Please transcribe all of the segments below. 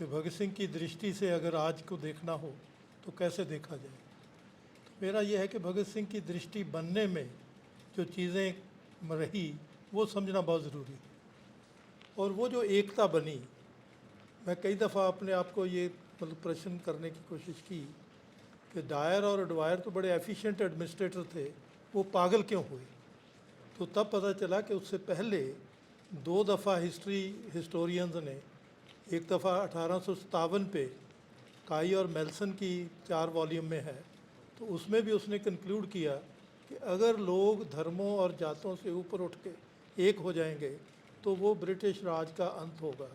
कि भगत सिंह की दृष्टि से अगर आज को देखना हो तो कैसे देखा जाए। तो मेरा यह है कि भगत सिंह की दृष्टि बनने में जो चीज़ें रही वो समझना बहुत ज़रूरी है। और वो जो एकता बनी, मैं कई दफ़ा अपने आप को ये प्रश्न करने की कोशिश की कि डायर और एडवायर तो बड़े एफिशिएंट एडमिनिस्ट्रेटर थे, वो पागल क्यों हुए। तो तब पता चला कि उससे पहले दो दफ़ा हिस्टोरियंस ने, एक दफ़ा 1857 पे काई और मेल्सन की 4 वॉल्यूम में है, तो उसमें भी उसने कंक्लूड किया कि अगर लोग धर्मों और जातों से ऊपर उठ के एक हो जाएंगे तो वो ब्रिटिश राज का अंत होगा।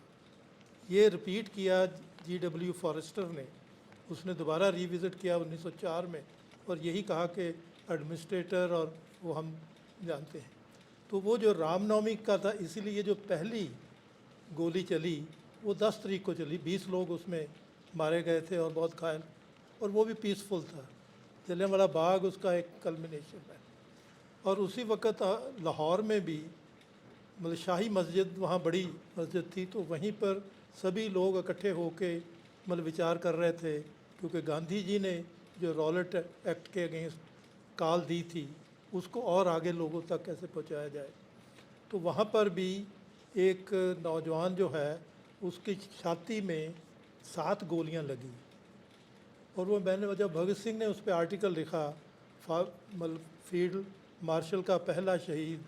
ये रिपीट किया G.W. फॉरेस्टर ने, उसने दोबारा रिविज़िट किया 1904 में और यही कहा कि एडमिनिस्ट्रेटर और वो हम जानते हैं। तो वो जो रामनवमी का था, इसीलिए जो पहली गोली चली वो 10 तारीख को चली, 20 लोग उसमें मारे गए थे और बहुत घायल, और वो भी पीसफुल था। जलियांवाला बाग उसका एक कल्मिनेशन है। और उसी वक्त लाहौर में भी शाही मस्जिद, वहाँ बड़ी मस्जिद थी, तो वहीं पर सभी लोग इकट्ठे होके विचार कर रहे थे, क्योंकि गांधी जी ने जो रॉलेट एक्ट के अगेंस्ट कॉल दी थी उसको और आगे लोगों तक कैसे पहुंचाया जाए। तो वहाँ पर भी एक नौजवान जो है उसकी छाती में 7 गोलियां लगी, और वो मैंने जब भगत सिंह ने उस पर आर्टिकल लिखा, फील्ड मार्शल का पहला शहीद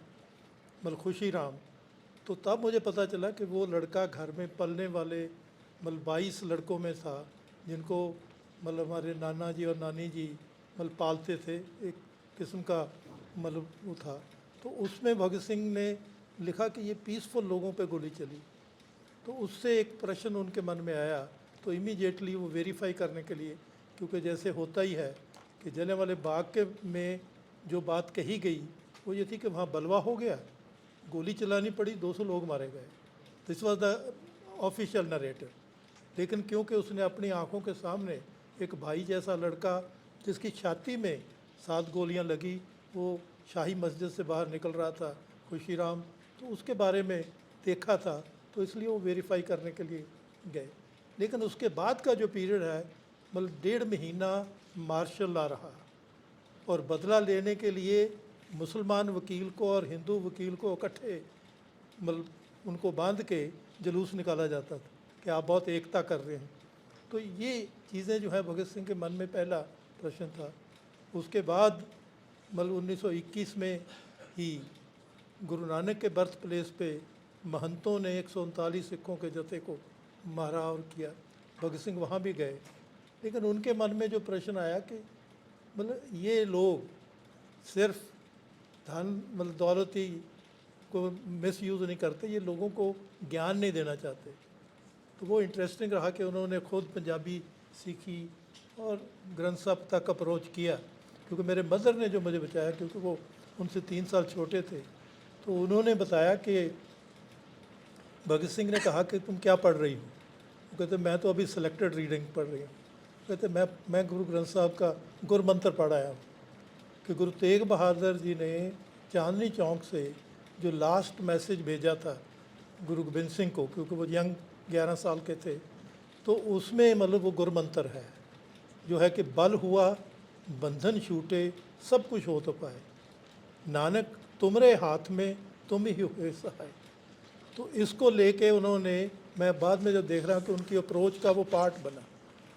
खुशी राम, तो तब मुझे पता चला कि वो लड़का घर में पलने वाले 22 लड़कों में था जिनको हमारे नाना जी और नानी जी पालते थे, एक किस्म का वो था। तो उसमें भगत सिंह ने लिखा कि ये पीसफुल लोगों पे गोली चली। तो उससे एक प्रश्न उनके मन में आया, तो इमीडिएटली वो वेरीफाई करने के लिए, क्योंकि जैसे होता ही है कि जलियांवाले बाग के में जो बात कही गई वो ये थी कि वहाँ बलवा हो गया, गोली चलानी पड़ी, 200 लोग मारे गए। This was the official narrative. लेकिन क्योंकि उसने अपनी आंखों के सामने एक भाई जैसा लड़का जिसकी छाती में 7 गोलियां लगी, वो शाही मस्जिद से बाहर निकल रहा था, खुशी राम, तो उसके बारे में देखा था, तो इसलिए वो वेरीफाई करने के लिए गए। लेकिन उसके बाद का जो पीरियड है 1.5 महीना मार्शल ला रहा, और बदला लेने के लिए मुसलमान वकील को और हिंदू वकील को इकट्ठे उनको बांध के जुलूस निकाला जाता था कि आप बहुत एकता कर रहे हैं। तो ये चीज़ें जो है भगत सिंह के मन में पहला प्रश्न था। उसके बाद 1921 में ही गुरु नानक के बर्थ प्लेस पे महंतों ने 139 सिखों के जत्थे को मारा और किया। भगत सिंह वहाँ भी गए, लेकिन उनके मन में जो प्रश्न आया कि ये लोग सिर्फ धन दौलती को मिसयूज़ नहीं करते, ये लोगों को ज्ञान नहीं देना चाहते। तो वो इंटरेस्टिंग रहा कि उन्होंने खुद पंजाबी सीखी और ग्रंथ साहब तक अप्रोच किया, क्योंकि मेरे मदर ने जो मुझे बताया, क्योंकि वो उनसे 3 साल छोटे थे, तो उन्होंने बताया कि भगत सिंह ने कहा कि तुम क्या पढ़ रही हो। वो कहते मैं तो अभी सेलेक्टेड रीडिंग पढ़ रही हूँ। कहते मैं गुरु ग्रंथ साहब का गुरमंत्र पढ़ आया हूँ कि गुरु तेग बहादुर जी ने चांदनी चौक से जो लास्ट मैसेज भेजा था गुरु गोबिंद सिंह को, क्योंकि वो यंग 11 साल के थे, तो उसमें वो गुरमंत्र है जो है कि बल हुआ बंधन छूटे सब कुछ हो तो पाए, नानक तुमरे हाथ में तुम ही हुए सहाय। तो इसको लेके उन्होंने, मैं बाद में जब देख रहा हूँ कि उनकी अप्रोच का वो पार्ट बना,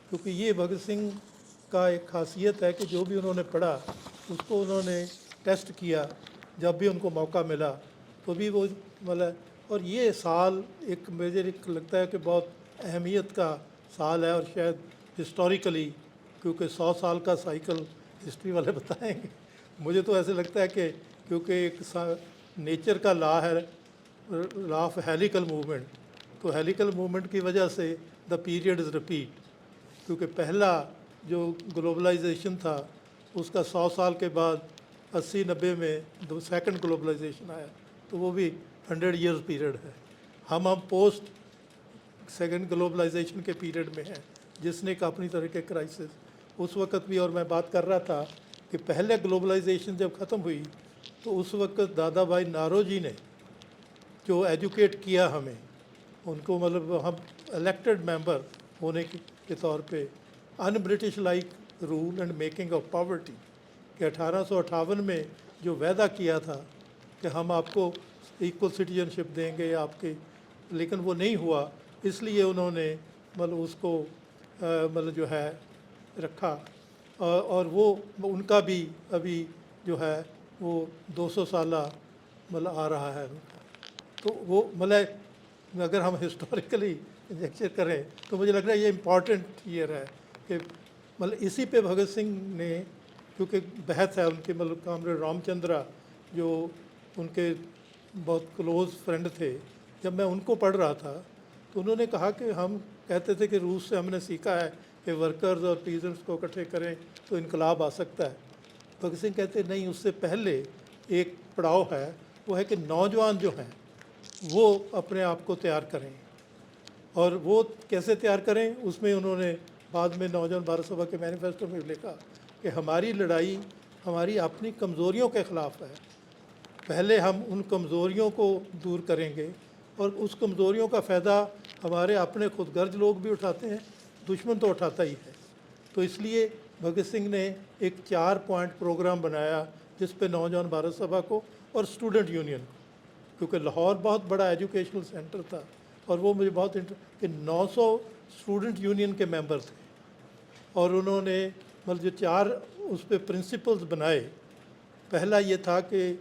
क्योंकि ये भगत सिंह का एक खासियत है कि जो भी उन्होंने पढ़ा उसको उन्होंने टेस्ट किया, जब भी उनको मौका मिला तो भी वो और ये साल एक मुझे एक लगता है कि बहुत अहमियत का साल है, और शायद हिस्टोरिकली, क्योंकि 100 साल का साइकिल हिस्ट्री वाले बताएंगे, मुझे तो ऐसे लगता है कि क्योंकि एक नेचर का लॉ है, लॉ ऑफ हेलिकल मूवमेंट, तो हेलिकल मूवमेंट की वजह से द पीरियड इज़ रिपीट, क्योंकि पहला जो ग्लोबलाइजेशन था उसका 100 साल के बाद 80-90 में सेकंड ग्लोबलाइजेशन आया, तो वो भी 100 ईयर्स पीरियड है। हम पोस्ट सेकंड ग्लोबलाइजेशन के पीरियड में हैं, जिसने एक अपनी तरह के क्राइसिस उस वक्त भी। और मैं बात कर रहा था कि पहले ग्लोबलाइजेशन जब ख़त्म हुई तो उस वक्त दादा भाई नारोजी ने जो एजुकेट किया हमें, उनको मतलब हम इलेक्टेड मेंबर होने के तौर पे un British like rule and making of poverty कि 1858 में जो वायदा किया था कि हम आपको इक्वल सिटीजनशिप देंगे आपके, लेकिन वो नहीं हुआ, इसलिए उन्होंने मतलब उसको मतलब जो है रखा। और वो उनका भी अभी जो है वो 200 साला मतलब आ रहा है उनका। तो वो मतलब अगर हम हिस्टोरिकली लेक्चर करें तो मुझे लग रहा है ये इम्पॉर्टेंट ईयर है कि मतलब इसी पे भगत सिंह ने, क्योंकि बहस है उनके मतलब कामरेड रामचंद्रा जो उनके बहुत क्लोज फ्रेंड थे, जब मैं उनको पढ़ रहा था तो उन्होंने कहा कि हम कहते थे कि रूस से हमने सीखा है कि वर्कर्स और पीजेंट्स को इकट्ठे करें तो इनकलाब आ सकता है। भगत सिंह कहते नहीं, उससे पहले एक पड़ाव है, वो है कि नौजवान जो हैं वो अपने आप को तैयार करें। और वो कैसे तैयार करें, उसमें उन्होंने बाद में नौजवान भारत सभा के मैनिफेस्टो में लिखा कि हमारी लड़ाई हमारी अपनी कमज़ोरियों के ख़िलाफ़ है। पहले हम उन कमज़ोरियों को दूर करेंगे और उस कमज़ोरियों का फ़ायदा हमारे अपने खुदगर्ज लोग भी उठाते हैं, दुश्मन तो उठाता ही है। तो इसलिए भगत सिंह ने एक 4 पॉइंट प्रोग्राम बनाया जिस पे नौजवान भारत सभा को और स्टूडेंट यूनियन को, क्योंकि लाहौर बहुत बड़ा एजुकेशनल सेंटर था और वो मुझे बहुत कि 900 स्टूडेंट यूनियन के मेंबर थे। और उन्होंने मतलब जो 4 उस पर प्रिंसिपल्स बनाए, पहला ये था कि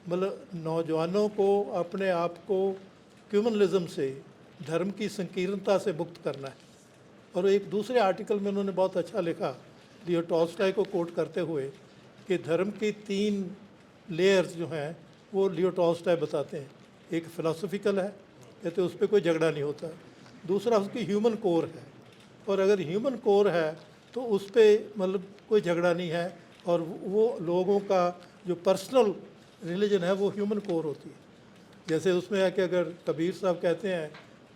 मतलब नौजवानों को अपने आप को क्यूमनलिज्म से, धर्म की संकीर्णता से मुक्त करना है। और एक दूसरे आर्टिकल में उन्होंने बहुत अच्छा लिखा लियो टॉल्स्टॉय को कोट करते हुए कि धर्म की 3 लेयर्स जो हैं वो लियो टॉल्स्टॉय बताते हैं। एक फ़िलासफ़िकल है, कहते उस पर कोई झगड़ा नहीं होता। दूसरा उसकी ह्यूमन कोर है, और अगर ह्यूमन कोर है तो उस पर मतलब कोई झगड़ा नहीं है, और वो लोगों का जो पर्सनल रिलीजन है वो ह्यूमन कोर होती है। जैसे उसमें है कि अगर कबीर साहब कहते हैं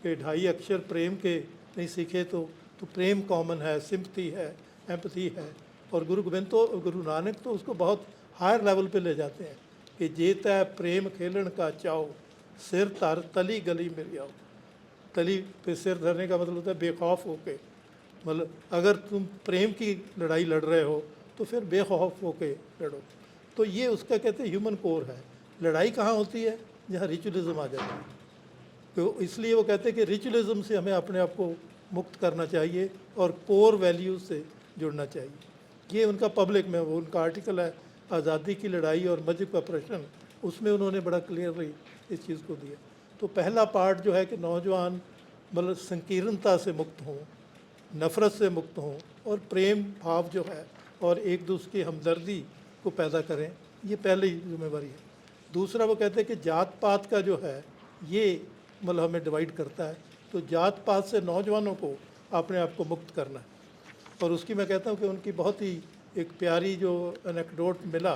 कि 2.5 अक्षर प्रेम के नहीं सीखे तो प्रेम कॉमन है, सिंपथी है, एम्पथी है। और गुरु गोबिंद तो, गुरु नानक तो उसको बहुत हायर लेवल पे ले जाते हैं कि जेत है प्रेम खेलन का चाओ, सिर धर तली गली मिल जाओ। तली पे सिर धरने का मतलब होता है बेखौफ होके, मतलब अगर तुम प्रेम की लड़ाई लड़ रहे हो तो फिर बेखौफ होके लड़ो। तो ये उसका कहते हैं ह्यूमन कोर है। लड़ाई कहाँ होती है, जहाँ रिचुअलिज्म आ जाता है। तो इसलिए वो कहते हैं कि रिचुअलिज्म से हमें अपने आप को मुक्त करना चाहिए और कोर वैल्यूज से जुड़ना चाहिए। ये उनका पब्लिक में वो उनका आर्टिकल है आज़ादी की लड़ाई और मजहब का प्रश्न, उसमें उन्होंने बड़ा क्लियरली इस चीज़ को दिया। तो पहला पार्ट जो है कि नौजवान मतलब संकीर्णता से मुक्त हों, नफ़रत से मुक्त हों और प्रेम भाव जो है और एक दूसरे की हमदर्दी को पैदा करें, ये पहली जिम्मेवारी है। दूसरा वो कहते हैं कि जात पात का जो है ये मतलब हमें डिवाइड करता है, तो जात पात से नौजवानों को अपने आप को मुक्त करना है। और उसकी मैं कहता हूँ कि उनकी बहुत ही एक प्यारी जो एनेक्डोट मिला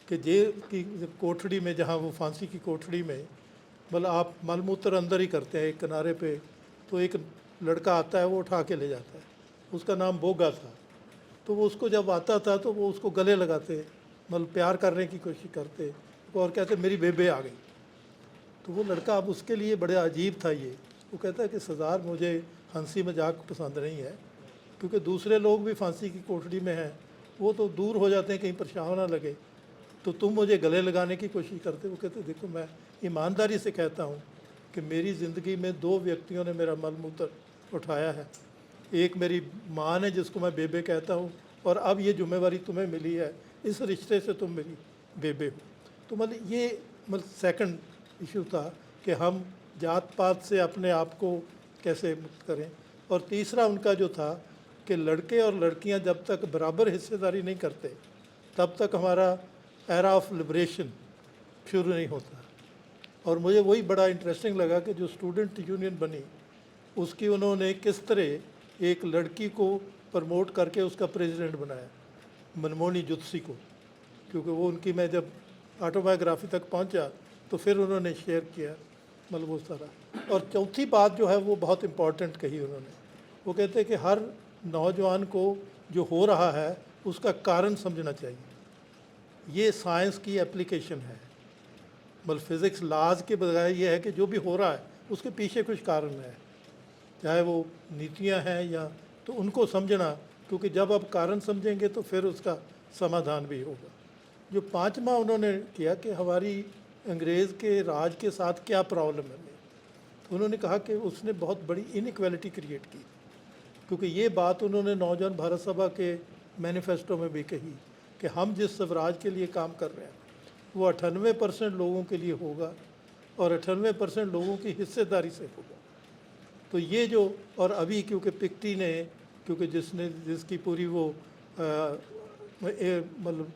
कि जेल की कोठड़ी में, जहाँ वो फांसी की कोठड़ी में मतलब आप मलमूत्र अंदर ही करते हैं एक किनारे पे, तो एक लड़का आता है वो उठा के ले जाता है, उसका नाम बोगा था। तो वो उसको जब आता था तो वो उसको गले लगाते, मतलब प्यार करने की कोशिश करते और कहते मेरी बेबे आ गई। तो वो लड़का अब उसके लिए बड़ा अजीब था ये, वो कहता है कि सरदार मुझे हंसी मजाक पसंद नहीं है, क्योंकि दूसरे लोग भी फांसी की कोठड़ी में हैं, वो तो दूर हो जाते हैं कहीं परेशान ना लगे, तो तुम मुझे गले लगाने की कोशिश करते। वो कहते देखो मैं ईमानदारी से कहता हूँ कि मेरी ज़िंदगी में 2 व्यक्तियों ने मेरा मलमूत्र उठाया है, एक मेरी माँ ने जिसको मैं बेबे कहता हूँ, और अब ये जिम्मेवारी तुम्हें मिली है, इस रिश्ते से तुम मेरी बेबे हो। तो मतलब ये मतलब सेकंड इशू था कि हम जात पात से अपने आप को कैसे मुक्त करें। और तीसरा उनका जो था कि लड़के और लड़कियां जब तक बराबर हिस्सेदारी नहीं करते तब तक हमारा एरा ऑफ लिबरेशन शुरू नहीं होता। और मुझे वही बड़ा इंटरेस्टिंग लगा कि जो स्टूडेंट यूनियन बनी उसकी उन्होंने किस तरह एक लड़की को प्रमोट करके उसका प्रेसिडेंट बनाया, मनमोहनी जुत्सी को, क्योंकि वो उनकी मैं जब ऑटोबायोग्राफी तक पहुंचा तो फिर उन्होंने शेयर किया मतलब वो सारा। और चौथी बात जो है वो बहुत इम्पॉर्टेंट कही उन्होंने, वो कहते हैं कि हर नौजवान को जो हो रहा है उसका कारण समझना चाहिए, ये साइंस की एप्लीकेशन है। मतलब फिज़िक्स लाज के बजाय ये है कि जो भी हो रहा है उसके पीछे कुछ कारण है, चाहे वो नीतियां हैं या, तो उनको समझना, क्योंकि जब आप कारण समझेंगे तो फिर उसका समाधान भी होगा। जो पांचवा उन्होंने किया कि हमारी अंग्रेज़ के राज के साथ क्या प्रॉब्लम है, तो उन्होंने कहा कि उसने बहुत बड़ी इनइक्वालिटी क्रिएट की, क्योंकि ये बात उन्होंने नौजवान भारत सभा के मैनिफेस्टो में भी कही कि हम जिस स्वराज के लिए काम कर रहे हैं वो 98% लोगों के लिए होगा और 98% लोगों की हिस्सेदारी से होगा। तो ये जो, और अभी क्योंकि पिक्टी ने, क्योंकि जिसकी पूरी वो मतलब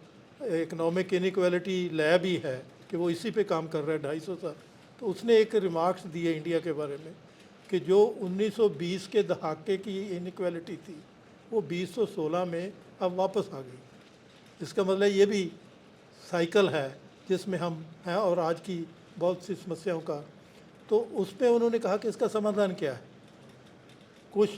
इकनॉमिक इनइक्वालिटी लैब ही है कि वो इसी पे काम कर रहा है 250 साल, तो उसने एक रिमार्क्स दिए इंडिया के बारे में कि जो 1920 के दहाके की इनइक्वालिटी थी वो 2016 में अब वापस आ गई। इसका मतलब ये भी साइकिल है जिसमें हम हैं और आज की बहुत सी समस्याओं का, तो उस पर उन्होंने कहा कि इसका समाधान क्या है। कुछ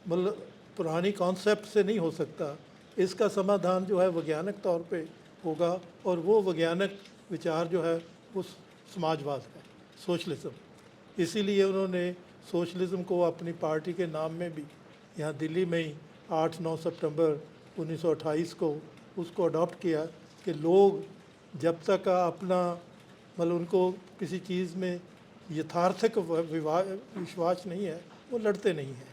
मतलब पुरानी कॉन्सेप्ट से नहीं हो सकता, इसका समाधान जो है वैज्ञानिक तौर पे होगा, और वो वैज्ञानिक विचार जो है वो समाजवाद है, सोशलिज्म। इसीलिए उन्होंने सोशलिज्म को अपनी पार्टी के नाम में भी यहाँ दिल्ली में ही 8-9 सितंबर 1928 को उसको अडॉप्ट किया कि लोग जब तक अपना मतलब उनको किसी चीज़ में यथार्थक विश्वास नहीं है वो लड़ते नहीं हैं,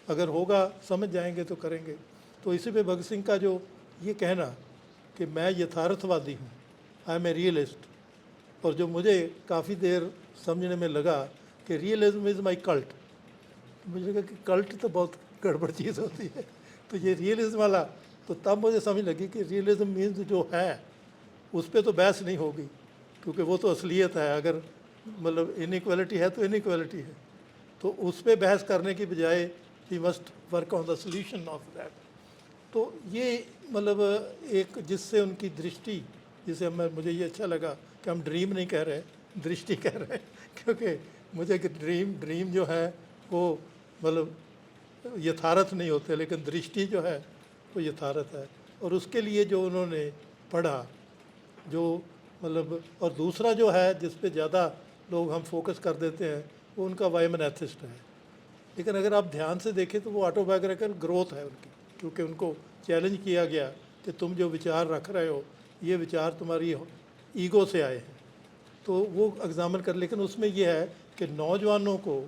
अगर होगा समझ जाएंगे तो करेंगे। तो इसी पे भगत सिंह का जो ये कहना कि मैं यथार्थवादी हूँ, आई एम ए रियलिस्ट, और जो मुझे काफ़ी देर समझने में लगा कि रियलिज्म इज़ माई कल्ट, मुझे लगा कि कल्ट तो बहुत गड़बड़ चीज़ होती है, तो ये रियलिज्म वाला, तो तब मुझे समझ लगी कि रियलिज्म मीन्स जो है उस पर तो बहस नहीं होगी, क्योंकि वो तो असलियत है, अगर मतलब इनइक्वालिटी है तो इनइक्वालिटी है, तो उस पर बहस करने की बजाय we must work on the solution of that. तो ये मतलब एक जिससे उनकी दृष्टि, जिसे मुझे ये अच्छा लगा कि हम ड्रीम नहीं कह रहे, दृष्टि कह रहे हैं, क्योंकि मुझे ड्रीम जो है वो मतलब यथार्थ नहीं होते, लेकिन दृष्टि जो है वो यथार्थ है। और उसके लिए जो उन्होंने पढ़ा, जो मतलब, और दूसरा जो है जिस पे ज़्यादा लोग हम फोकस कर देते हैं वो उनका वाइमन एथिस्ट है, लेकिन अगर आप ध्यान से देखें तो वो ऑटोबायोग्राफिकल ग्रोथ है उनकी, क्योंकि उनको चैलेंज किया गया कि तुम जो विचार रख रहे हो ये विचार तुम्हारी ईगो से आए हैं, तो वो एग्जामिन कर। लेकिन उसमें ये है कि नौजवानों को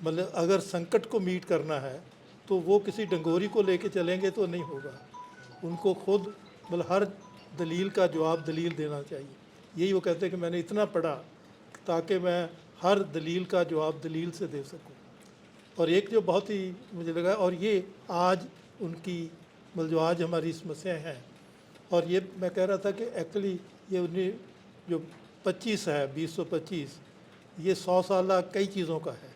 मतलब अगर संकट को मीट करना है तो वो किसी डंगोरी को लेके चलेंगे तो नहीं होगा, उनको खुद मतलब हर दलील का जवाब दलील देना चाहिए। यही वो कहते हैं कि मैंने इतना पढ़ा ताकि मैं हर दलील का जवाब दलील से दे सकूं। और एक जो बहुत ही मुझे लगा, और ये आज उनकी मतलब जो आज हमारी समस्याएं हैं, और ये मैं कह रहा था कि एक्चुअली ये उन्हीं जो 25 है 2025, ये 100 साल कई चीज़ों का है।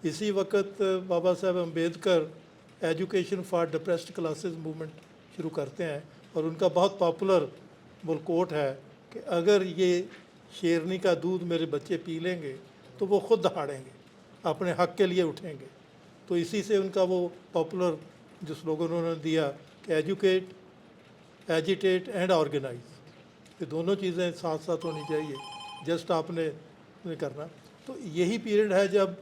इसी वक्त बाबा Saheb Ambedkar education for depressed classes movement शुरू करते हैं, और उनका बहुत पॉपुलर बोल कोट है कि अगर ये शेरनी का दूध मेरे बच्चे पी लेंगे तो वो खुद दहाड़ेंगे, अपने हक के लिए उठेंगे। तो इसी से उनका वो पॉपुलर जो स्लोगन उन्होंने दिया कि एजुकेट, एजिटेट एंड ऑर्गेनाइज, ये दोनों चीज़ें साथ साथ होनी चाहिए, जस्ट आपने नहीं करना। तो यही पीरियड है जब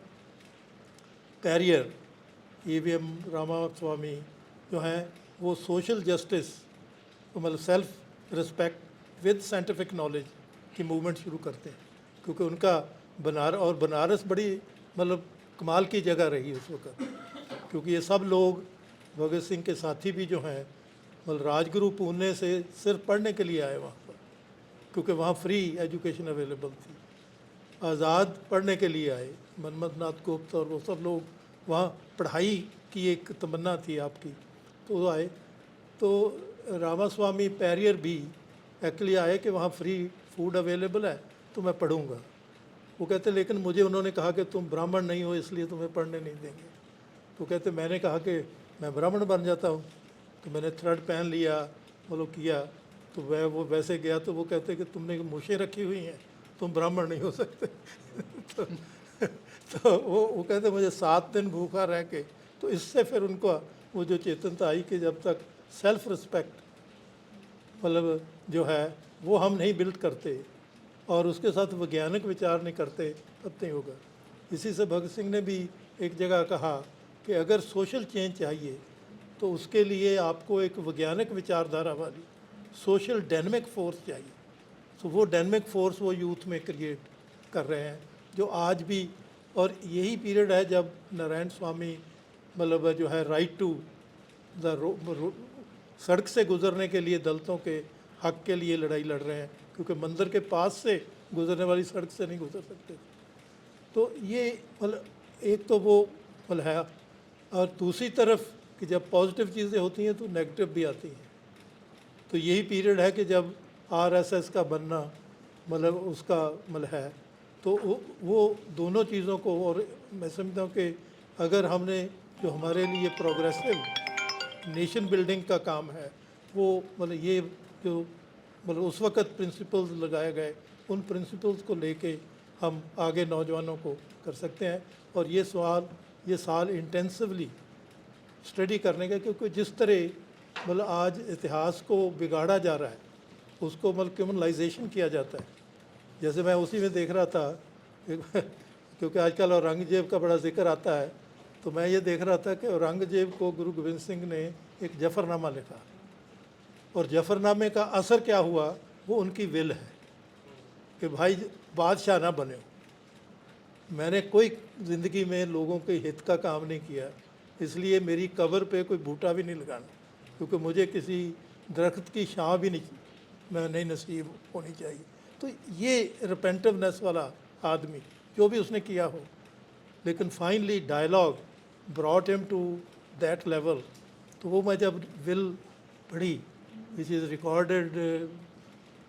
पैरियर EVM रामास्वामी जो हैं वो सोशल जस्टिस मतलब self respect with scientific knowledge की मूवमेंट शुरू करते हैं, क्योंकि उनका बनारस बड़ी मतलब कमाल की जगह रही उस वक्त, क्योंकि ये सब लोग भगत सिंह के साथी भी जो हैं मतलब राजगुरु पुणे से सिर्फ पढ़ने के लिए आए वहाँ पर, क्योंकि वहाँ फ्री एजुकेशन अवेलेबल थी। आज़ाद पढ़ने के लिए आए, मनमथ नाथ गुप्त और वो सब लोग वहाँ पढ़ाई की एक तमन्ना थी आपकी, तो वो आए। तो रामास्वामी पैरियर भी एक्चुअली आए कि वहाँ फ्री फूड अवेलेबल है तो मैं पढ़ूँगा। वो कहते लेकिन मुझे उन्होंने कहा कि तुम ब्राह्मण नहीं हो इसलिए तुम्हें पढ़ने नहीं देंगे। तो कहते मैंने कहा कि मैं ब्राह्मण बन जाता हूँ, तो मैंने थ्रेड पहन लिया, मतलब किया, तो वह वो वैसे गया, तो वो कहते कि तुमने मूछें रखी हुई हैं, तुम ब्राह्मण नहीं हो सकते। तो वो कहते मुझे 7 दिन भूखा रह के, तो इससे फिर उनको वो जो चेतनता आई कि जब तक सेल्फ रिस्पेक्ट मतलब जो है वो हम नहीं बिल्ड करते और उसके साथ वैज्ञानिक विचार नहीं करते तब नहीं होगा। इसी से भगत सिंह ने भी एक जगह कहा कि अगर सोशल चेंज चाहिए तो उसके लिए आपको एक वैज्ञानिक विचारधारा वाली सोशल डायनेमिक फोर्स चाहिए। तो वो डायनेमिक फोर्स वो यूथ में क्रिएट कर रहे हैं जो आज भी, और यही पीरियड है जब नारायण स्वामी मतलब जो है राइट टू द सड़क से गुजरने के लिए दलितों के हक के लिए लड़ाई लड़ रहे हैं, क्योंकि मंदिर के पास से गुजरने वाली सड़क से नहीं गुजर सकते। तो ये मतलब एक तो वो मतलब है, और दूसरी तरफ कि जब पॉजिटिव चीज़ें होती हैं तो नेगेटिव भी आती हैं। तो यही पीरियड है कि जब आरएसएस का बनना मतलब उसका मतलब है, तो वो दोनों चीज़ों को, और मैं समझता हूँ कि अगर हमने जो हमारे लिए प्रोग्रेसिव नेशन बिल्डिंग का काम है वो मतलब ये जो मतलब उस वक़्त प्रिंसिपल्स लगाए गए, उन प्रिंसिपल्स को लेके हम आगे नौजवानों को कर सकते हैं। और ये साल इंटेंसिवली स्टडी करने का, क्योंकि जिस तरह मतलब आज इतिहास को बिगाड़ा जा रहा है, उसको मतलब क्रिमिनलाइजेशन किया जाता है। जैसे मैं उसी में देख रहा था क्योंकि आजकल औरंगजेब का बड़ा जिक्र आता है, तो मैं ये देख रहा था कि औरंगजेब को गुरु गोविंद सिंह ने एक जफ़रनामा लिखा, और जफ़रनामे का असर क्या हुआ, वो उनकी विल है कि भाई बादशाह ना बने। मैंने कोई ज़िंदगी में लोगों के हित का काम नहीं किया, इसलिए मेरी कब्र पे कोई बूटा भी नहीं लगाना, क्योंकि मुझे किसी दरख्त की छाँव भी नहीं नसीब होनी चाहिए। तो ये रिपेंटिवनेस वाला आदमी जो भी उसने किया हो, लेकिन finally dialogue brought him to that level. तो वो मैं जब विल पढ़ी विच इज़ रिकॉर्डेड,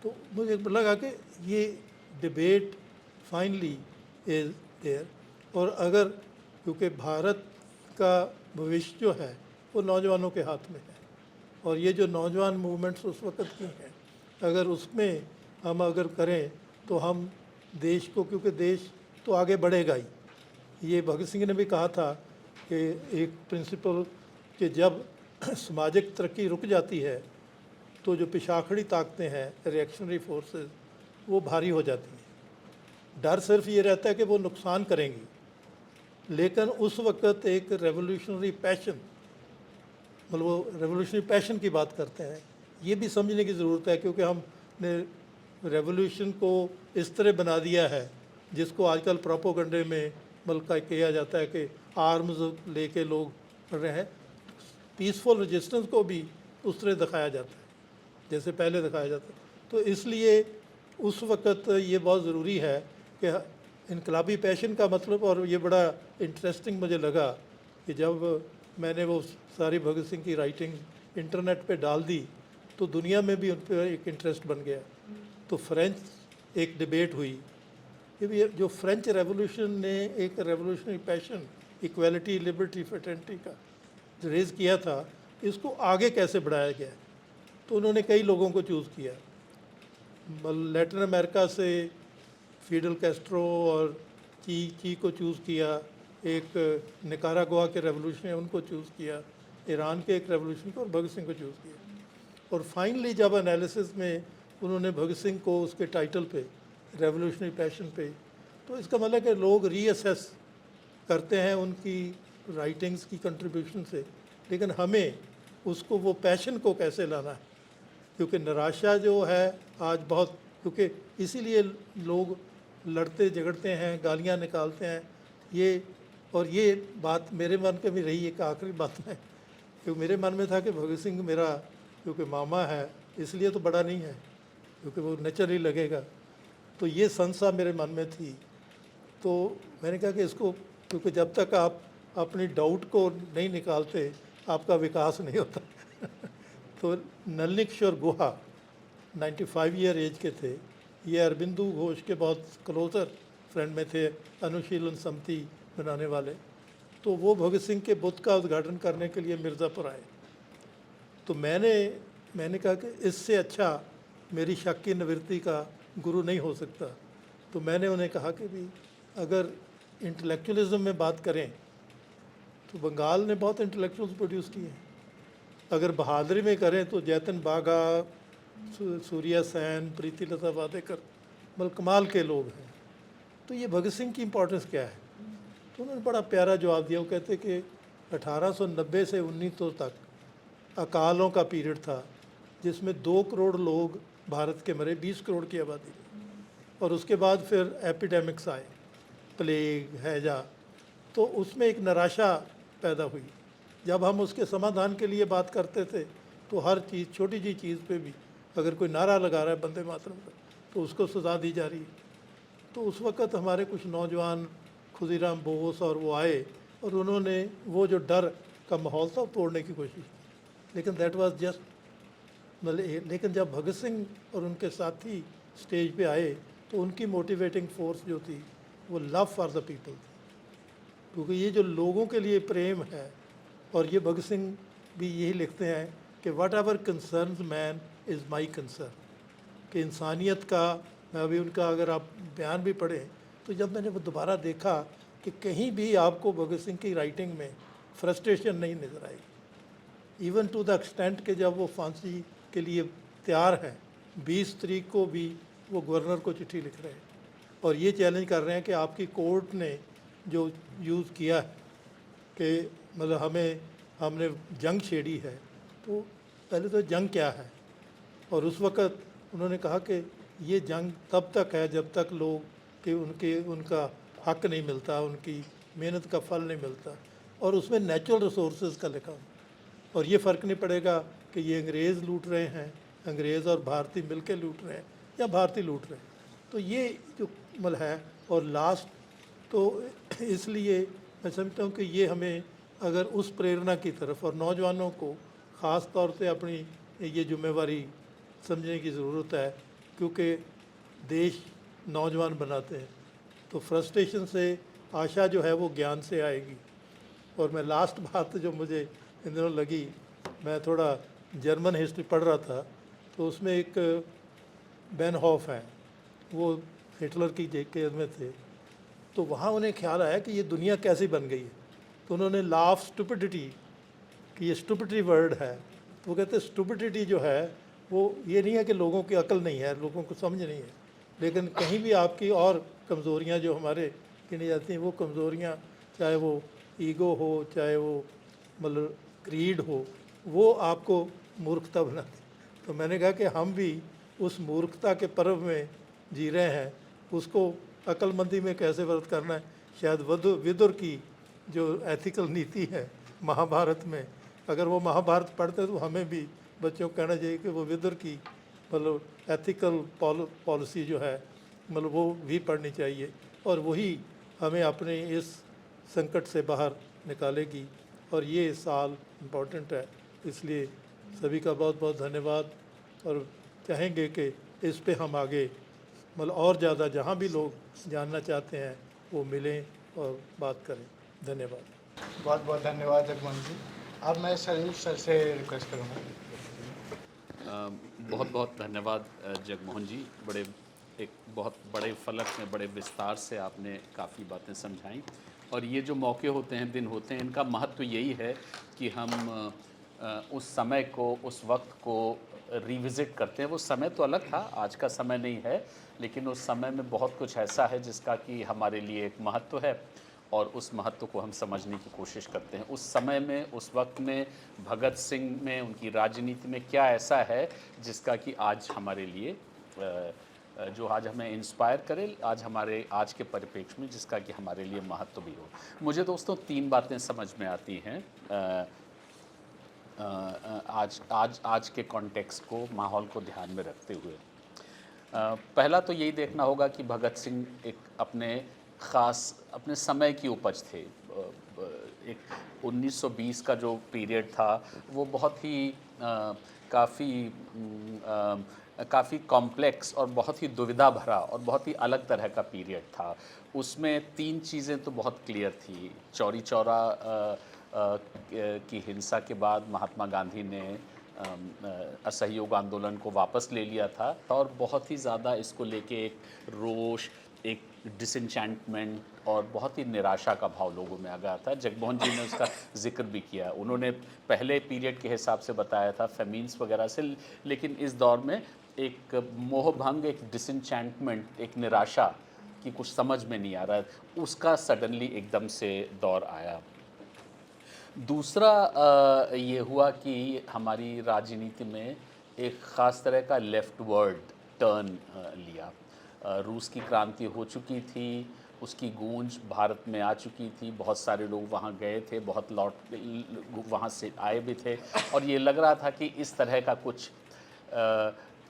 तो मुझे लगा कि ये डिबेट फाइनली इज़ देयर। और अगर क्योंकि भारत का भविष्य जो है वो नौजवानों के हाथ में है, और ये जो नौजवान मूवमेंट्स उस वक़्त की हैं, अगर उसमें हम अगर करें तो हम देश को, क्योंकि देश तो आगे बढ़ेगा ही। ये भगत सिंह ने भी कहा था कि एक प्रिंसिपल कि जब सामाजिक तरक्की रुक जाती है तो जो पिछाखड़ी ताकतें हैं रिएक्शनरी फोर्सेस वो भारी हो जाती हैं। डर सिर्फ ये रहता है कि वो नुकसान करेंगी, लेकिन उस वक़्त एक रेवोल्यूशनरी पैशन, मतलब वो रेवोल्यूशनरी पैशन की बात करते हैं, ये भी समझने की ज़रूरत है। क्योंकि हमने रेवोल्यूशन को इस तरह बना दिया है जिसको आजकल प्रोपोगंडे में बल्कि किया जाता है कि आर्म्स लेके लोग पढ़ रहे हैं। पीसफुल रेजिस्टेंस को भी उस तरह दिखाया जाता है जैसे पहले दिखाया जाता है। तो इसलिए उस वक़्त ये बहुत ज़रूरी है कि इनकलाबी पैशन का मतलब, और ये बड़ा इंटरेस्टिंग मुझे लगा कि जब मैंने वो सारी भगत सिंह की राइटिंग इंटरनेट पे डाल दी तो दुनिया में भी उन पर एक इंटरेस्ट बन गया। तो फ्रेंच एक डिबेट हुई कि भी जो फ्रेंच रेवोल्यूशन ने एक revolutionary passion equality liberty fraternity का रेज़ किया था, इसको आगे कैसे बढ़ाया गया। तो उन्होंने कई लोगों को चूज़ किया, लैटिन अमेरिका से फिडेल कैस्ट्रो और ची को चूज़ किया, एक निकारागुआ के रेवोल्यूशन है उनको चूज़ किया, ईरान के एक रेवोल्यूशन को, और भगत सिंह को चूज़ किया। और फाइनली जब एनालिसिस में उन्होंने भगत सिंह को उसके टाइटल पे रेवोल्यूशनरी पैशन पे, तो इसका मतलब कि लोग रीअसेस करते हैं उनकी राइटिंग्स की कंट्रीब्यूशन से, लेकिन हमें उसको वो पैशन को कैसे लाना है। क्योंकि निराशा जो है आज बहुत, क्योंकि इसीलिए लोग लड़ते झगड़ते हैं, गालियाँ निकालते हैं। ये और ये बात मेरे मन के भी रही, एक आखिरी बात में, क्योंकि मेरे मन में था कि भगत सिंह मेरा क्योंकि मामा है इसलिए तो बड़ा नहीं है, क्योंकि वो नेचुरली लगेगा। तो ये संसा मेरे मन में थी। तो मैंने कहा कि इसको, क्योंकि जब तक आप अपनी डाउट को नहीं निकालते आपका विकास नहीं होता। तो नलिनी किशोर गुहा 95 ईयर एज के थे, ये अरबिंदु घोष के बहुत क्लोजर फ्रेंड में थे, अनुशीलन समिति बनाने वाले। तो वो भगत सिंह के बुत का उद्घाटन करने के लिए मिर्ज़ापुर आए। तो मैंने कहा कि इससे अच्छा मेरी शक की निवृत्ति का गुरु नहीं हो सकता। तो मैंने उन्हें कहा कि भी अगर इंटेलेक्चुअलिज्म में बात करें तो बंगाल ने बहुत इंटेलेक्चुअल्स प्रोड्यूस किए हैं। अगर बहादुरी में करें तो जैतन बाघा, सूर्या सेन, प्रीति लता वाडेकर, मतलब कमाल के लोग हैं। तो ये भगत सिंह की इम्पोर्टेंस क्या है? तो उन्होंने बड़ा प्यारा जवाब दिया। वो कहते कि 1890 से 1900 तक अकालों का पीरियड था, जिसमें 2 करोड़ लोग भारत के मरे, 20 करोड़ की आबादी में। और उसके बाद फिर एपिडेमिक्स आए, प्लेग, हैजा। तो उसमें एक निराशा पैदा हुई। जब हम उसके समाधान के लिए बात करते थे तो हर चीज़, छोटी सी चीज़ पे भी अगर कोई नारा लगा रहा है वंदे मातरम का, तो उसको सज़ा दी जा रही है। तो उस वक़्त हमारे कुछ नौजवान, खुदीराम बोस और वो आए, और उन्होंने वो जो डर का माहौल था वो तोड़ने की कोशिश की। लेकिन दैट वाज जस्ट, मतलब लेकिन जब भगत सिंह और उनके साथी स्टेज पे आए तो उनकी मोटिवेटिंग फोर्स जो थी वो लव फॉर द पीपल थी। क्योंकि ये जो लोगों के लिए प्रेम है, और ये भगत सिंह भी यही लिखते हैं कि what ever concerns man is my concern, कि इंसानियत का, मैं अभी उनका अगर आप बयान भी पढ़ें तो जब मैंने वो दोबारा देखा कि कहीं भी आपको भगत सिंह की राइटिंग में फ्रस्ट्रेशन नहीं नज़र आएगी। इवन टू द एक्सटेंट कि जब वो फांसी के लिए तैयार हैं, 20 तारीख को भी वो गवर्नर को चिट्ठी लिख रहे हैं और ये चैलेंज कर रहे हैं कि आपकी कोर्ट ने जो यूज़ किया है कि मतलब हमने जंग छेड़ी है, तो पहले तो जंग क्या है। और उस वक़्त उन्होंने कहा कि ये जंग तब तक है जब तक लोग कि उनका हक नहीं मिलता, उनकी मेहनत का फल नहीं मिलता। और उसमें नेचुरल रिसोर्सेज का लिखा, और ये फ़र्क नहीं पड़ेगा कि ये अंग्रेज़ लूट रहे हैं, अंग्रेज़ और भारतीय मिलके लूट रहे हैं या भारतीय लूट रहे हैं। तो ये जो मतलब है। और लास्ट तो इसलिए मैं समझता हूँ कि ये हमें अगर उस प्रेरणा की तरफ, और नौजवानों को ख़ास तौर से अपनी ये जिम्मेवारी समझने की ज़रूरत है, क्योंकि देश नौजवान बनाते हैं। तो फ्रस्ट्रेशन से आशा जो है वो ज्ञान से आएगी। और मैं लास्ट बात जो मुझे इन दिनों लगी, मैं थोड़ा जर्मन हिस्ट्री पढ़ रहा था, तो उसमें एक बेनहॉफ है, वो हिटलर की जेल में थे। तो वहाँ उन्हें ख्याल आया कि ये दुनिया कैसी बन गई है। तो उन्होंने लॉ ऑफ स्टुपिडिटी, कि ये स्टुपिडिटी वर्ड है, तो वो कहते हैं स्टुपिडिटी जो है वो ये नहीं है कि लोगों की अकल नहीं है, लोगों को समझ नहीं है, लेकिन कहीं भी आपकी और कमज़ोरियाँ जो हमारे गिनी जाती हैं, वो कमज़ोरियाँ, चाहे वो ईगो हो, चाहे वो मतलब ग्रीड हो, वो आपको मूर्खता बनाती। तो मैंने कहा कि हम भी उस मूर्खता के पर्व में जी रहे हैं, उसको अक्लमंदी में कैसे वर्त करना है। शायद विदुर की जो एथिकल नीति है महाभारत में, अगर वो महाभारत पढ़ते तो हमें भी बच्चों को कहना चाहिए कि वो विदुर की मतलब एथिकल पॉलिसी जो है मतलब वो भी पढ़नी चाहिए, और वही हमें अपने इस संकट से बाहर निकालेगी। और ये साल इम्पोर्टेंट है, इसलिए सभी का बहुत बहुत धन्यवाद। और चाहेंगे कि इस पे हम आगे मतलब और ज़्यादा जहाँ भी लोग जानना चाहते हैं वो मिलें और बात करें। धन्यवाद। बहुत बहुत धन्यवाद जगमोहन जी। अब मैं सलील सर से रिक्वेस्ट करूँगा। बहुत बहुत धन्यवाद जगमोहन जी। एक बहुत बड़े फलक में बड़े विस्तार से आपने काफ़ी बातें समझाई। और ये जो मौके होते हैं, दिन होते हैं, इनका महत्व यही है कि हम उस समय को, उस वक्त को रिविज़िट करते हैं। वो समय तो अलग था, आज का समय नहीं है, लेकिन उस समय में बहुत कुछ ऐसा है जिसका कि हमारे लिए एक महत्व है, और उस महत्व को हम समझने की कोशिश करते हैं। उस समय में, उस वक्त में भगत सिंह में, उनकी राजनीति में क्या ऐसा है जिसका कि आज हमारे लिए जो आज हमें इंस्पायर करे, आज के परिप्रेक्ष्य में जिसका कि हमारे लिए महत्व भी हो। मुझे दोस्तों 3 बातें समझ में आती हैं आज के कॉन्टेक्स्ट को, माहौल को ध्यान में रखते हुए। पहला तो यही देखना होगा कि भगत सिंह एक अपने समय की उपज थे। एक 1920 का जो पीरियड था वो बहुत ही काफ़ी कॉम्प्लेक्स और बहुत ही दुविधा भरा और बहुत ही अलग तरह का पीरियड था। उसमें 3 चीज़ें तो बहुत क्लियर थी। चौरी चौरा की हिंसा के बाद महात्मा गांधी ने असहयोग आंदोलन को वापस ले लिया था, और बहुत ही ज़्यादा इसको लेके एक रोष, एक डिसएन्चेंटमेंट और बहुत ही निराशा का भाव लोगों में आ गया था। जगमोहन जी ने उसका जिक्र भी किया। उन्होंने पहले पीरियड के हिसाब से बताया था फेमीन्स वगैरह से, लेकिन इस दौर में एक मोहभंग, एक डिसइंचेंटमेंट, एक निराशा कि कुछ समझ में नहीं आ रहा है, उसका सडनली एकदम से दौर आया। दूसरा ये हुआ कि हमारी राजनीति में एक ख़ास तरह का लेफ्टवर्ड टर्न लिया। रूस की क्रांति हो चुकी थी, उसकी गूंज भारत में आ चुकी थी, बहुत सारे लोग वहाँ गए थे, बहुत वहाँ से आए भी थे, और ये लग रहा था कि इस तरह का कुछ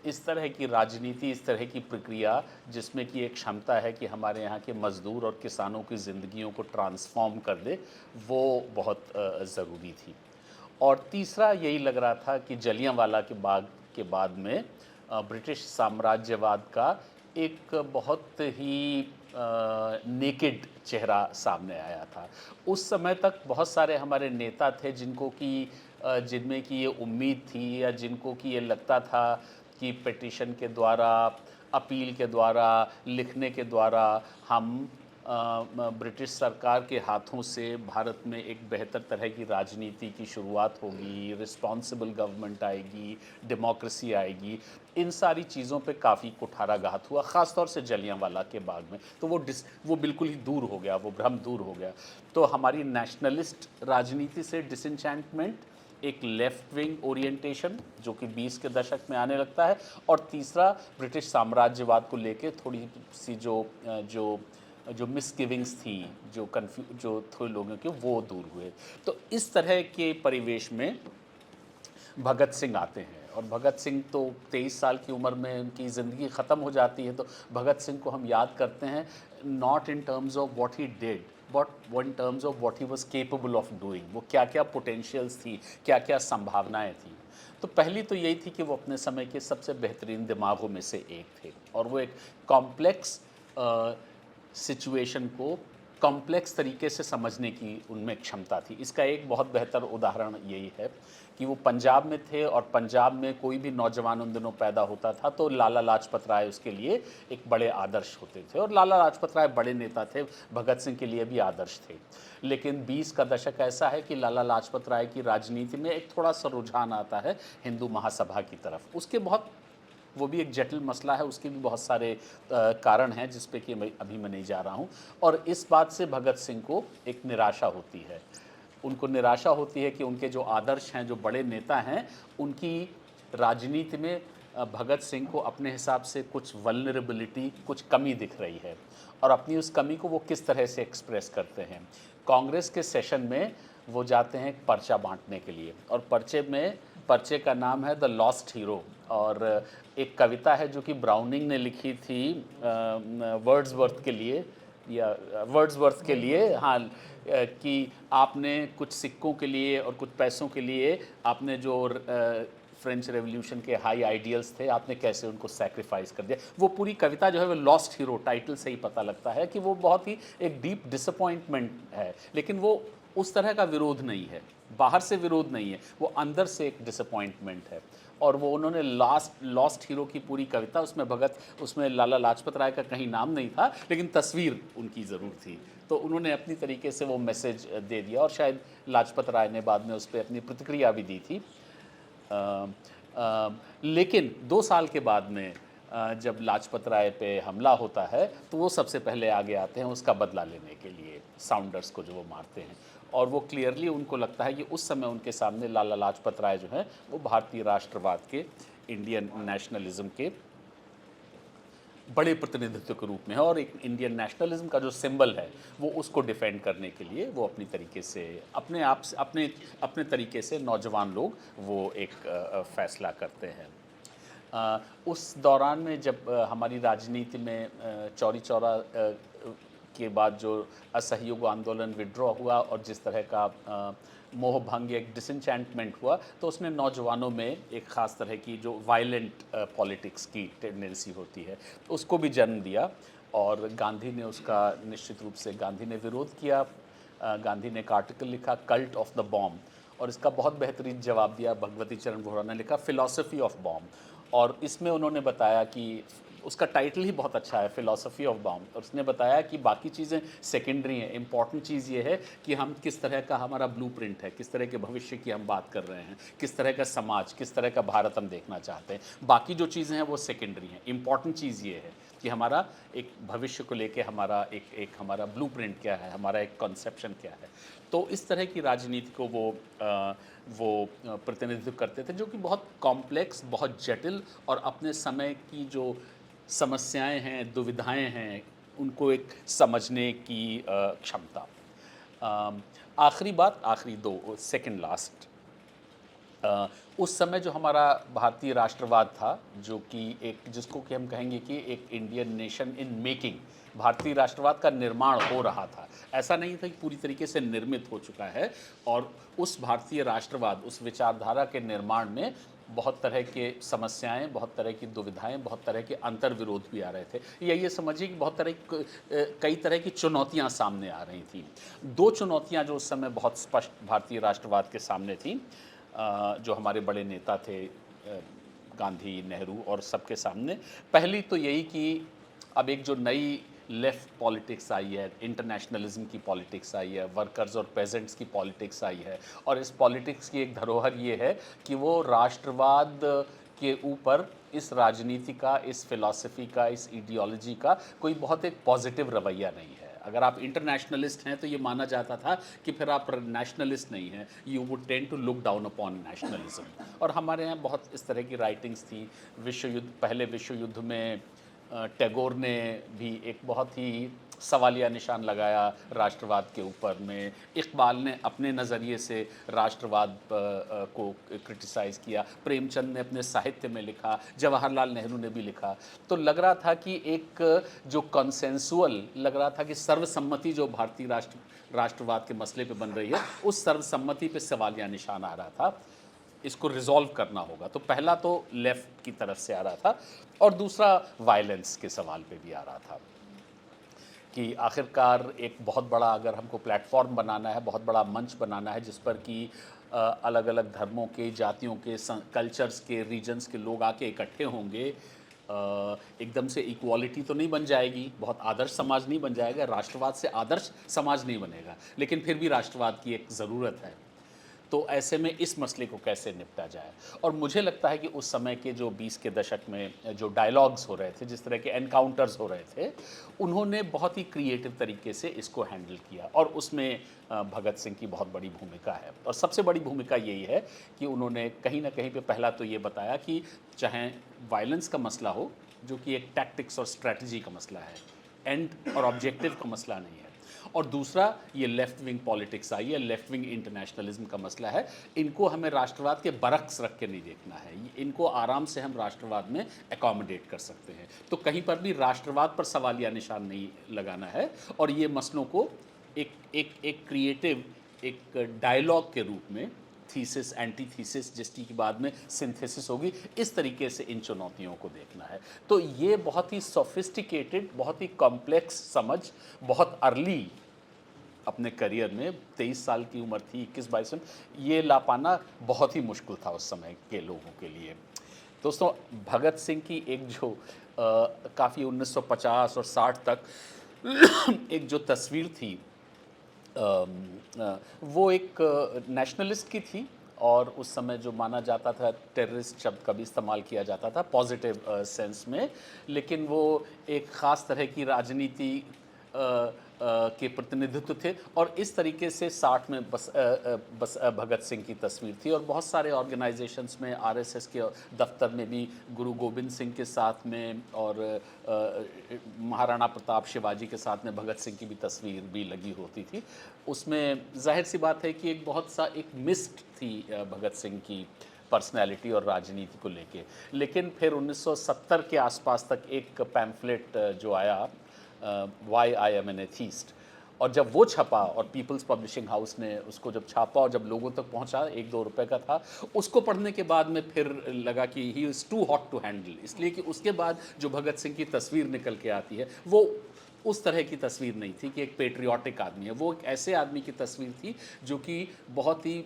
इस तरह की राजनीति, इस तरह की प्रक्रिया जिसमें कि एक क्षमता है कि हमारे यहाँ के मज़दूर और किसानों की ज़िंदगियों को ट्रांसफॉर्म कर दे, वो बहुत ज़रूरी थी। और तीसरा यही लग रहा था कि जलियांवाला के बाग के बाद में ब्रिटिश साम्राज्यवाद का एक बहुत ही नेकेड चेहरा सामने आया था। उस समय तक बहुत सारे हमारे नेता थे जिनको कि जिनमें कि ये उम्मीद थी, या जिनको कि ये लगता था कि पिटीशन के द्वारा, अपील के द्वारा, लिखने के द्वारा हम ब्रिटिश सरकार के हाथों से भारत में एक बेहतर तरह की राजनीति की शुरुआत होगी, रिस्पॉन्सिबल गवर्नमेंट आएगी, डेमोक्रेसी आएगी। इन सारी चीज़ों पे काफ़ी कुठाराघात हुआ, ख़ास तौर से जलियांवाला के बाग में। तो वो बिल्कुल ही दूर हो गया, वो भ्रम दूर हो गया। तो हमारी नेशनलिस्ट राजनीति से डिसइंचेंटमेंट, एक लेफ़्ट विंग ओरिएंटेशन जो कि 20 के दशक में आने लगता है, और तीसरा ब्रिटिश साम्राज्यवाद को लेके थोड़ी सी जो मिसगिविंग्स थी, जो थे लोगों के, वो दूर हुए। तो इस तरह के परिवेश में भगत सिंह आते हैं, और भगत सिंह तो 23 साल की उम्र में उनकी ज़िंदगी ख़त्म हो जाती है। तो भगत सिंह को हम याद करते हैं not in terms of what he did, but in terms of what he was capable of doing. वो क्या क्या पोटेंशियल्स थी, क्या क्या संभावनाएं थी। तो पहली तो यही थी कि वो अपने समय के सबसे बेहतरीन दिमागों में से एक थे, और वो एक कॉम्प्लेक्स सिचुएशन को कॉम्प्लेक्स तरीके से समझने की उनमें क्षमता थी। इसका एक बहुत बेहतर उदाहरण यही है कि वो पंजाब में थे, और पंजाब में कोई भी नौजवान उन दिनों पैदा होता था तो लाला लाजपत राय उसके लिए एक बड़े आदर्श होते थे, और लाला लाजपत राय बड़े नेता थे, भगत सिंह के लिए भी आदर्श थे। लेकिन 20 का दशक ऐसा है कि लाला लाजपत राय की राजनीति में एक थोड़ा सा रुझान आता है हिंदू महासभा की तरफ। उसके बहुत, वो भी एक जटिल मसला है, उसके भी बहुत सारे कारण हैं जिस पे कि मैं नहीं जा रहा हूँ। और इस बात से भगत सिंह को एक निराशा होती है। उनको निराशा होती है कि उनके जो आदर्श हैं, जो बड़े नेता हैं, उनकी राजनीति में भगत सिंह को अपने हिसाब से कुछ वल्नरेबिलिटी, कुछ कमी दिख रही है, और अपनी उस कमी को वो किस तरह से एक्सप्रेस करते हैं। कांग्रेस के सेशन में वो जाते हैं एक पर्चा बांटने के लिए, और पर्चे का नाम है द लॉस्ट हीरो, और एक कविता है जो कि ब्राउनिंग ने लिखी थी वर्ड्सवर्थ के लिए, हाँ, कि आपने कुछ सिक्कों के लिए और कुछ पैसों के लिए आपने जो फ्रेंच रेवोल्यूशन के हाई आइडियल्स थे, आपने कैसे उनको सैक्रिफाइस कर दिया। वो पूरी कविता जो है वो लॉस्ट हीरो, टाइटल से ही पता लगता है कि वो बहुत ही एक डीप डिसअपॉइंटमेंट है। लेकिन वो उस तरह का विरोध नहीं है, बाहर से विरोध नहीं है, वो अंदर से एक डिसअपॉइंटमेंट है। और वो उन्होंने लॉस्ट हीरो की पूरी कविता, उसमें लाला लाजपत राय का कहीं नाम नहीं था, लेकिन तस्वीर उनकी ज़रूर थी। तो उन्होंने अपनी तरीके से वो मैसेज दे दिया, और शायद लाजपत राय ने बाद में उस पर अपनी प्रतिक्रिया भी दी थी। लेकिन 2 साल के बाद में जब लाजपत राय पे हमला होता है, तो वो सबसे पहले आगे आते हैं उसका बदला लेने के लिए, साउंडर्स को जो वो मारते हैं। और वो क्लियरली उनको लगता है कि उस समय उनके सामने लाला लाजपत राय जो है वो भारतीय राष्ट्रवाद के, इंडियन नेशनलिज्म के बड़े प्रतिनिधित्व के रूप में है, और एक इंडियन नेशनलिज्म का जो सिंबल है वो उसको डिफेंड करने के लिए वो अपनी तरीके से अपने तरीके से नौजवान लोग वो एक फैसला करते हैं। उस दौरान में जब हमारी राजनीति में चौरी चौरा के बाद जो असहयोग आंदोलन विड्रॉ हुआ, और जिस तरह का मोहभंग, एक डिसइंचेंटमेंट हुआ, तो उसने नौजवानों में एक ख़ास तरह की जो वायलेंट पॉलिटिक्स की टेंडेंसी होती है उसको भी जन्म दिया। और गांधी ने उसका निश्चित रूप से गांधी ने विरोध किया। गांधी ने एक आर्टिकल लिखा कल्ट ऑफ द बॉम्ब, और इसका बहुत बेहतरीन जवाब दिया भगवती चरण वोहरा ने लिखा फिलॉसफी ऑफ बॉम्ब। और इसमें उन्होंने बताया कि उसका टाइटल ही बहुत अच्छा है, फिलॉसफी ऑफ बॉम्ब। और उसने बताया कि बाकी चीज़ें सेकेंडरी हैं, इम्पॉर्टेंट चीज़ ये है कि हम किस तरह का हमारा ब्लूप्रिंट है, किस तरह के भविष्य की हम बात कर रहे हैं, किस तरह का समाज, किस तरह का भारत हम देखना चाहते हैं। बाकी जो चीज़ें हैं वो सेकेंडरी हैं। इम्पॉर्टेंट चीज़ ये है कि हमारा एक भविष्य को लेके हमारा एक हमारा ब्लूप्रिंट क्या है, हमारा एक कॉन्सेप्शन क्या है। तो इस तरह की राजनीति को वो प्रतिनिधित्व करते थे, जो कि बहुत कॉम्प्लेक्स, बहुत जटिल और अपने समय की जो समस्याएं हैं, दुविधाएं हैं, उनको एक समझने की क्षमता। आखिरी बात, आखिरी दो, सेकंड लास्ट, उस समय जो हमारा भारतीय राष्ट्रवाद था, जो कि एक जिसको कि हम कहेंगे कि एक इंडियन नेशन इन मेकिंग, भारतीय राष्ट्रवाद का निर्माण हो रहा था। ऐसा नहीं था कि पूरी तरीके से निर्मित हो चुका है। और उस भारतीय राष्ट्रवाद, उस विचारधारा के निर्माण में बहुत तरह के समस्याएं, बहुत तरह की दुविधाएं, बहुत तरह के अंतर्विरोध भी आ रहे थे। ये समझिए कि बहुत कई तरह की चुनौतियां सामने आ रही थी। दो चुनौतियां जो उस समय बहुत स्पष्ट भारतीय राष्ट्रवाद के सामने थी, जो हमारे बड़े नेता थे, गांधी, नेहरू और सबके सामने। पहली तो यही कि अब एक जो नई लेफ्ट पॉलिटिक्स आई है, इंटरनेशनलिज्म की पॉलिटिक्स आई है, वर्कर्स और पेजेंट्स की पॉलिटिक्स आई है। और इस पॉलिटिक्स की एक धरोहर ये है कि वो राष्ट्रवाद के ऊपर इस राजनीति का, इस फिलॉसफी का, इस आइडियोलॉजी का कोई बहुत एक पॉजिटिव रवैया नहीं है। अगर आप इंटरनेशनलिस्ट हैं तो ये माना जाता था कि फिर आप नेशनलिस्ट नहीं हैं, you would tend to look down upon nationalism. और हमारे यहाँ बहुत इस तरह की राइटिंग्स थी। पहले विश्व युद्ध में टैगोर ने भी एक बहुत ही सवालिया निशान लगाया राष्ट्रवाद के ऊपर में। इकबाल ने अपने नज़रिए से राष्ट्रवाद को क्रिटिसाइज़ किया। प्रेमचंद ने अपने साहित्य में लिखा, जवाहरलाल नेहरू ने भी लिखा। तो लग रहा था कि एक जो कंसेंसुअल लग रहा था कि सर्वसम्मति जो भारतीय राष्ट्रवाद के मसले पे बन रही है, उस सर्वसम्मति पे सवालिया निशान आ रहा था। इसको रिजॉल्व करना होगा। तो पहला तो लेफ्ट की तरफ से आ रहा था, और दूसरा वायलेंस के सवाल पे भी आ रहा था कि आखिरकार एक बहुत बड़ा, अगर हमको प्लेटफॉर्म बनाना है, बहुत बड़ा मंच बनाना है जिस पर कि अलग अलग धर्मों के, जातियों के, कल्चर्स के, रीजन्स के लोग आके इकट्ठे होंगे, एकदम से इक्वालिटी तो नहीं बन जाएगी, बहुत आदर्श समाज नहीं बन जाएगा, राष्ट्रवाद से आदर्श समाज नहीं बनेगा, लेकिन फिर भी राष्ट्रवाद की एक ज़रूरत है। तो ऐसे में इस मसले को कैसे निपटा जाए। और मुझे लगता है कि उस समय के जो 20 के दशक में जो डायलॉग्स हो रहे थे, जिस तरह के एनकाउंटर्स हो रहे थे, उन्होंने बहुत ही क्रिएटिव तरीके से इसको हैंडल किया। और उसमें भगत सिंह की बहुत बड़ी भूमिका है। और सबसे बड़ी भूमिका यही है कि उन्होंने कहीं ना कहीं पे पहला तो ये बताया कि चाहे वायलेंस का मसला हो, जो कि एक टैक्टिक्स और स्ट्रैटेजी का मसला है, एंड और ऑब्जेक्टिव का मसला नहीं है। और दूसरा, ये लेफ्ट विंग पॉलिटिक्स आई है, लेफ्ट विंग इंटरनेशनलिज्म का मसला है। इनको हमें राष्ट्रवाद के बरक्स रख के नहीं देखना है, इनको आराम से हम राष्ट्रवाद में एकोमोडेट कर सकते हैं। तो कहीं पर भी राष्ट्रवाद पर सवालिया निशान नहीं लगाना है, और ये मसलों को एक क्रिएटिव, एक डायलॉग के रूप में, थीसिस, एंटी थीसिस, जिसकी बाद में सिंथेसिस होगी, इस तरीके से इन चुनौतियों को देखना है। तो ये बहुत ही सोफिस्टिकेटेड, बहुत ही कॉम्प्लेक्स समझ, बहुत अर्ली अपने करियर में, 23 साल की उम्र थी, 21-22 में, ये ला पाना बहुत ही मुश्किल था उस समय के लोगों के लिए। दोस्तों, भगत सिंह की एक जो काफ़ी 1950 और 60 तक एक जो तस्वीर थी, वो एक नेशनलिस्ट की थी। और उस समय जो माना जाता था, टेररिस्ट शब्द का भी इस्तेमाल किया जाता था पॉजिटिव सेंस में, लेकिन वो एक ख़ास तरह की राजनीति के प्रतिनिधित्व थे। और इस तरीके से 60 में बस भगत सिंह की तस्वीर थी। और बहुत सारे ऑर्गेनाइजेशंस में, आरएसएस के दफ्तर में भी गुरु गोविंद सिंह के साथ में, और महाराणा प्रताप, शिवाजी के साथ में भगत सिंह की भी तस्वीर भी लगी होती थी। उसमें जाहिर सी बात है कि एक मिस्ट थी भगत सिंह की पर्सनैलिटी और राजनीति को लेके। लेकिन फिर 1970 के आसपास तक एक पैम्फलेट जो आया, why I am an atheist, और जब वो छपा और पीपल्स पब्लिशिंग हाउस ने उसको जब छापा और जब लोगों तक पहुंचा, 1-2 रुपए का था, उसको पढ़ने के बाद में फिर लगा कि he is too hot to handle. इसलिए कि उसके बाद जो भगत सिंह की तस्वीर निकल के आती है, वो उस तरह की तस्वीर नहीं थी कि एक पेट्रियाटिक आदमी है। वो एक ऐसे आदमी की तस्वीर थी जो कि बहुत ही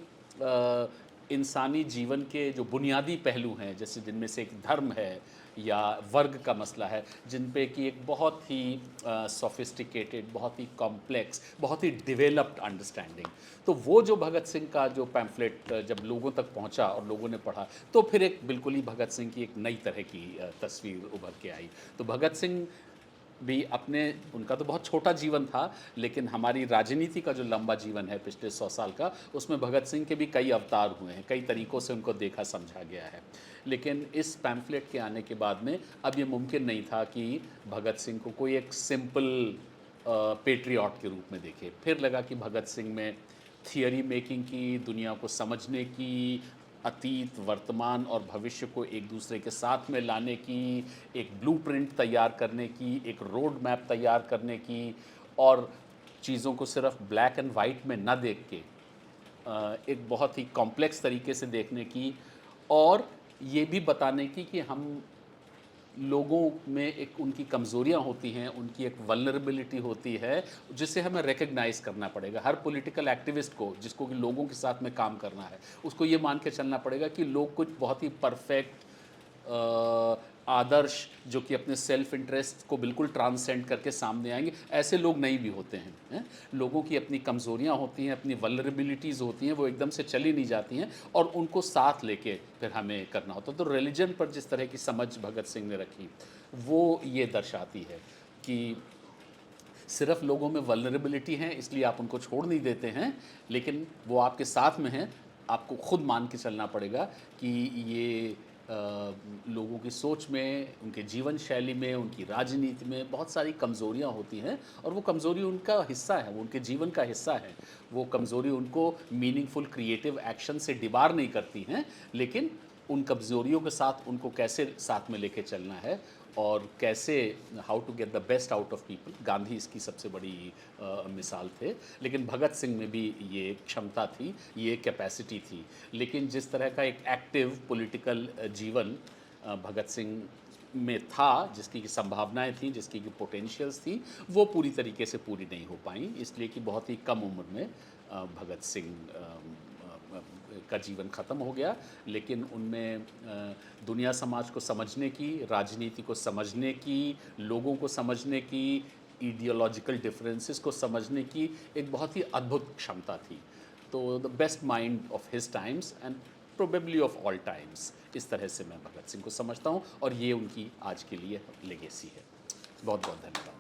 इंसानी जीवन के जो बुनियादी पहलू हैं, जैसे जिनमें से एक धर्म है, या वर्ग का मसला है, जिन पे कि एक बहुत ही सोफिस्टिकेटेड, बहुत ही कॉम्प्लेक्स, बहुत ही डेवलप्ड अंडरस्टैंडिंग। तो वो जो भगत सिंह का जो पैम्फलेट जब लोगों तक पहुंचा और लोगों ने पढ़ा, तो फिर एक बिल्कुल ही भगत सिंह की एक नई तरह की तस्वीर उभर के आई। तो भगत सिंह भी अपने, उनका तो बहुत छोटा जीवन था, लेकिन हमारी राजनीति का जो लंबा जीवन है पिछले 100 साल का, उसमें भगत सिंह के भी कई अवतार हुए हैं, कई तरीक़ों से उनको देखा समझा गया है। लेकिन इस पैम्फलेट के आने के बाद में अब ये मुमकिन नहीं था कि भगत सिंह को कोई एक सिंपल पेट्रियट के रूप में देखे। फिर लगा कि भगत सिंह में थियरी मेकिंग की, दुनिया को समझने की, अतीत, वर्तमान और भविष्य को एक दूसरे के साथ में लाने की, एक ब्लूप्रिंट तैयार करने की, एक रोड मैप तैयार करने की, और चीज़ों को सिर्फ ब्लैक एंड वाइट में ना देख के एक बहुत ही कॉम्प्लेक्स तरीके से देखने की, और ये भी बताने की कि हम लोगों में एक उनकी कमज़ोरियाँ होती हैं, उनकी एक वल्नरेबिलिटी होती है, जिसे हमें रिकग्नाइज़ करना पड़ेगा। हर पॉलिटिकल एक्टिविस्ट को, जिसको कि लोगों के साथ में काम करना है, उसको ये मान के चलना पड़ेगा कि लोग कुछ बहुत ही परफेक्ट आदर्श, जो कि अपने सेल्फ इंटरेस्ट को बिल्कुल ट्रांसेंड करके सामने आएंगे, ऐसे लोग नहीं भी होते हैं। लोगों की अपनी कमज़ोरियाँ होती हैं, अपनी वल्नरेबिलिटीज़ होती हैं, वो एकदम से चली नहीं जाती हैं, और उनको साथ लेके फिर हमें करना होता है। तो रिलीजन पर जिस तरह की समझ भगत सिंह ने रखी, वो ये दर्शाती है कि सिर्फ लोगों में वल्नरेबिलिटी है, इसलिए आप उनको छोड़ नहीं देते हैं, लेकिन वो आपके साथ में हैं। आपको खुद मान के चलना पड़ेगा कि ये लोगों की सोच में, उनके जीवन शैली में, उनकी राजनीति में बहुत सारी कमज़ोरियाँ होती हैं, और वो कमज़ोरी उनका हिस्सा है, वो उनके जीवन का हिस्सा है। वो कमज़ोरी उनको मीनिंगफुल क्रिएटिव एक्शन से डिबार नहीं करती हैं, लेकिन उन कमज़ोरियों के साथ उनको कैसे साथ में लेके चलना है, और कैसे how to get the best out of people. Gandhi इसकी सबसे बड़ी मिसाल थे, लेकिन भगत सिंह में भी ये क्षमता थी, ये कैपेसिटी थी। लेकिन जिस तरह का एक एक्टिव पॉलिटिकल जीवन भगत सिंह में था, जिसकी की संभावनाएं थी, जिसकी की पोटेंशियल्स थी, वो पूरी तरीके से पूरी नहीं हो पाई, इसलिए कि बहुत ही कम उम्र में भगत सिंह का जीवन ख़त्म हो गया। लेकिन उनमें दुनिया समाज को समझने की, राजनीति को समझने की, लोगों को समझने की, आइडियोलॉजिकल डिफरेंसेस को समझने की एक बहुत ही अद्भुत क्षमता थी। तो the best mind of his times and probably of all times, इस तरह से मैं भगत सिंह को समझता हूँ, और ये उनकी आज के लिए लेगेसी है। बहुत बहुत धन्यवाद।